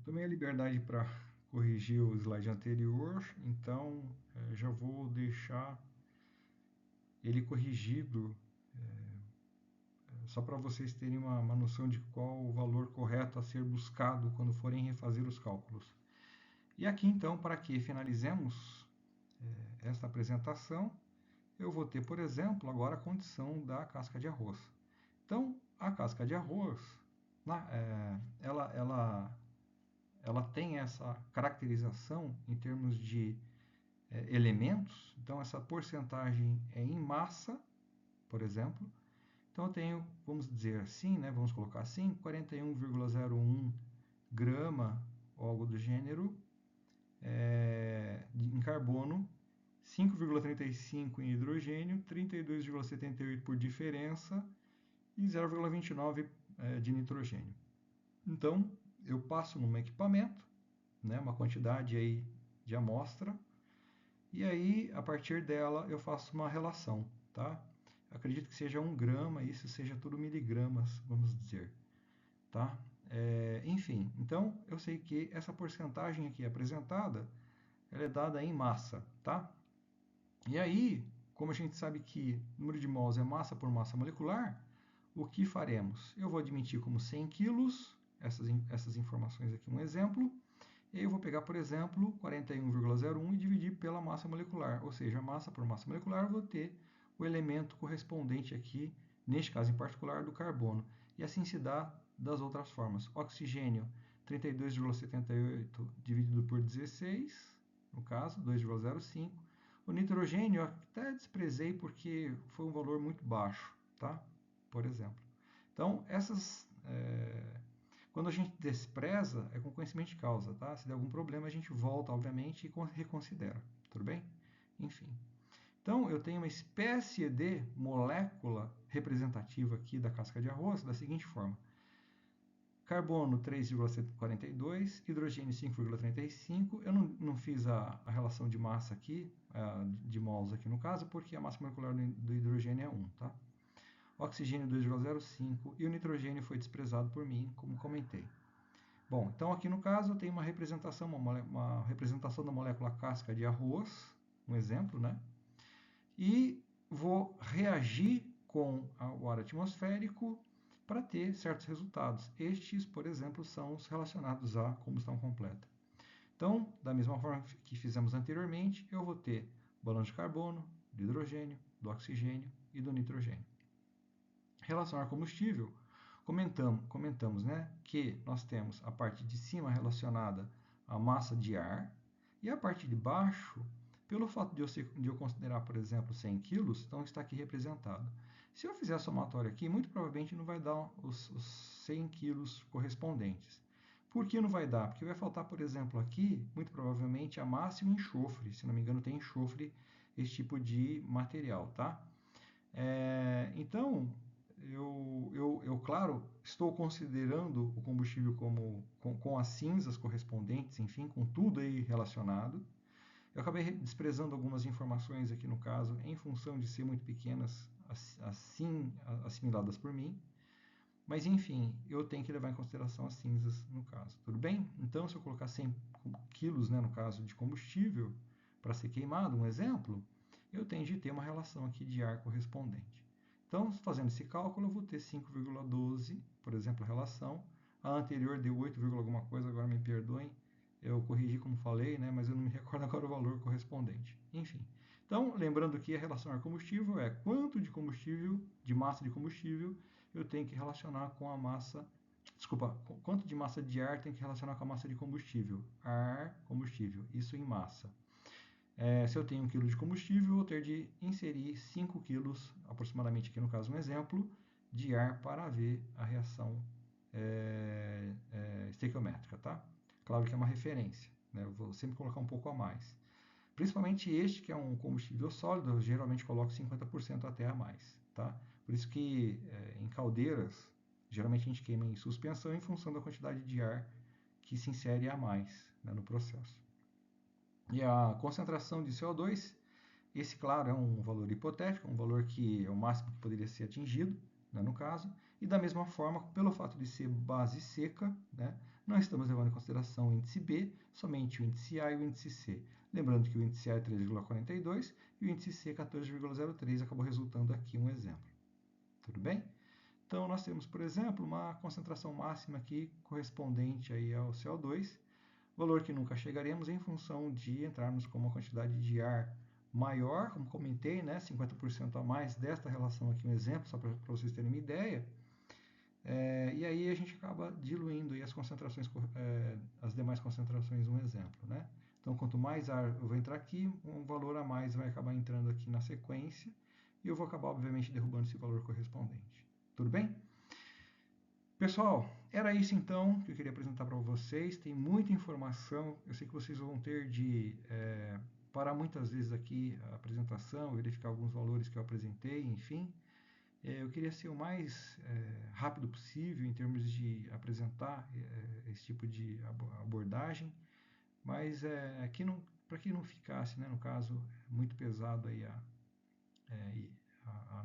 tomei a liberdade para corrigir o slide anterior, então já vou deixar ele corrigido, só para vocês terem uma noção de qual o valor correto a ser buscado quando forem refazer os cálculos. E aqui então, para que finalizemos esta apresentação, eu vou ter, por exemplo, agora a condição da casca de arroz. Então, a casca de arroz, ela tem essa caracterização em termos de elementos. Então, essa porcentagem é em massa, por exemplo. Então, eu tenho, vamos dizer assim, né, vamos colocar assim, 41,01 grama ou algo do gênero em carbono, 5,35 em hidrogênio, 32,78 por diferença e 0,29 de nitrogênio. Então, eu passo num equipamento, né, uma quantidade aí de amostra, e aí, a partir dela, eu faço uma relação, tá? Acredito que seja 1 grama, isso seja tudo miligramas, vamos dizer, tá? Enfim, então, eu sei que essa porcentagem aqui apresentada, ela é dada em massa, tá? E aí, como a gente sabe que o número de mols é massa por massa molecular, o que faremos? Eu vou admitir como 100 quilos, essas informações aqui, um exemplo, e eu vou pegar, por exemplo, 41,01 e dividir pela massa molecular, ou seja, massa por massa molecular, eu vou ter o elemento correspondente aqui, neste caso em particular, do carbono. E assim se dá das outras formas. Oxigênio, 32,78 dividido por 16, no caso, 2,05. O nitrogênio eu até desprezei porque foi um valor muito baixo, tá? Por exemplo. Então, quando a gente despreza, é com conhecimento de causa, tá? Se der algum problema, a gente volta, obviamente, e reconsidera, tudo bem? Enfim. Então, eu tenho uma espécie de molécula representativa aqui da casca de arroz da seguinte forma. Carbono 3,42, hidrogênio 5,35. Eu não fiz a relação de massa aqui, de mols aqui no caso, porque a massa molecular do hidrogênio é 1, tá? Oxigênio 2,05 e o nitrogênio foi desprezado por mim, como comentei. Bom, então aqui no caso eu tenho uma representação da molécula casca de arroz, um exemplo, né? E vou reagir com o ar atmosférico para ter certos resultados. Estes, por exemplo, são os relacionados à combustão completa. Então, da mesma forma que fizemos anteriormente, eu vou ter balão de carbono, do hidrogênio, do oxigênio e do nitrogênio. Em relação ao combustível, comentamos, né, que nós temos a parte de cima relacionada à massa de ar e a parte de baixo, pelo fato de eu considerar, por exemplo, 100 kg, então está aqui representado. Se eu fizer a somatória aqui, muito provavelmente não vai dar os 100 kg correspondentes. Por que não vai dar? Porque vai faltar, por exemplo, aqui, muito provavelmente, a massa e o enxofre. Se não me engano, tem enxofre, esse tipo de material, tá? Então, eu, claro, estou considerando o combustível com as cinzas correspondentes, enfim, com tudo aí relacionado. Eu acabei desprezando algumas informações aqui no caso, em função de ser muito pequenas, assim assimiladas por mim. Mas, enfim, eu tenho que levar em consideração as cinzas no caso, tudo bem? Então, se eu colocar 100 quilos, né, no caso de combustível, para ser queimado, um exemplo, eu tenho de ter uma relação aqui de ar correspondente. Então, fazendo esse cálculo, eu vou ter 5,12, por exemplo, a relação. A anterior deu 8, alguma coisa, agora me perdoem. Eu corrigi como falei, né, mas eu não me recordo agora o valor correspondente. Enfim. Então, lembrando que a relação ar-combustível é quanto de combustível, de massa de combustível, eu tenho que relacionar com a massa... Desculpa, quanto de massa de ar tem que relacionar com a massa de combustível? Ar, combustível, isso em massa. Se eu tenho 1 kg de combustível, eu vou ter de inserir 5 kg, aproximadamente aqui no caso um exemplo, de ar para ver a reação estequiométrica, tá? Claro que é uma referência, né? Eu vou sempre colocar um pouco a mais. Principalmente este, que é um combustível sólido, eu geralmente coloco 50% até a mais, tá? Por isso que em caldeiras, geralmente a gente queima em suspensão em função da quantidade de ar que se insere a mais, né, no processo. E a concentração de CO2, esse, claro, é um valor hipotético, um valor que é o máximo que poderia ser atingido, né, no caso, e da mesma forma, pelo fato de ser base seca, né, nós estamos levando em consideração o índice B, somente o índice A e o índice C. Lembrando que o índice A é 3,42 e o índice C é 14,03, acabou resultando aqui um exemplo. Tudo bem? Então, nós temos, por exemplo, uma concentração máxima aqui correspondente aí ao CO2, valor que nunca chegaremos em função de entrarmos com uma quantidade de ar maior, como comentei, né, 50% a mais desta relação aqui, um exemplo, só para vocês terem uma ideia. E aí a gente acaba diluindo aí as concentrações, as demais concentrações, um exemplo, né? Então, quanto mais ar eu vou entrar aqui, um valor a mais vai acabar entrando aqui na sequência, e eu vou acabar, obviamente, derrubando esse valor correspondente. Tudo bem? Pessoal, era isso então que eu queria apresentar para vocês. Tem muita informação, eu sei que vocês vão ter de parar muitas vezes aqui a apresentação, verificar alguns valores que eu apresentei, enfim. Eu queria ser o mais rápido possível em termos de apresentar esse tipo de abordagem, mas para que não ficasse, né, no caso, muito pesado aí a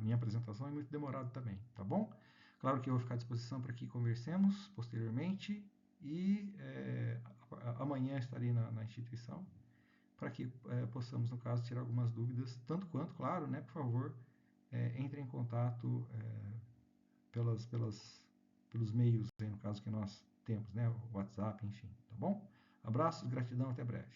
minha apresentação e muito demorado também, tá bom? Claro que eu vou ficar à disposição para que conversemos posteriormente e amanhã estarei na instituição para que possamos, no caso, tirar algumas dúvidas, tanto quanto, claro, né, por favor, entre em contato pelos meios, aí, no caso, que nós temos, né, o WhatsApp, enfim, tá bom? Abraços, gratidão, até breve.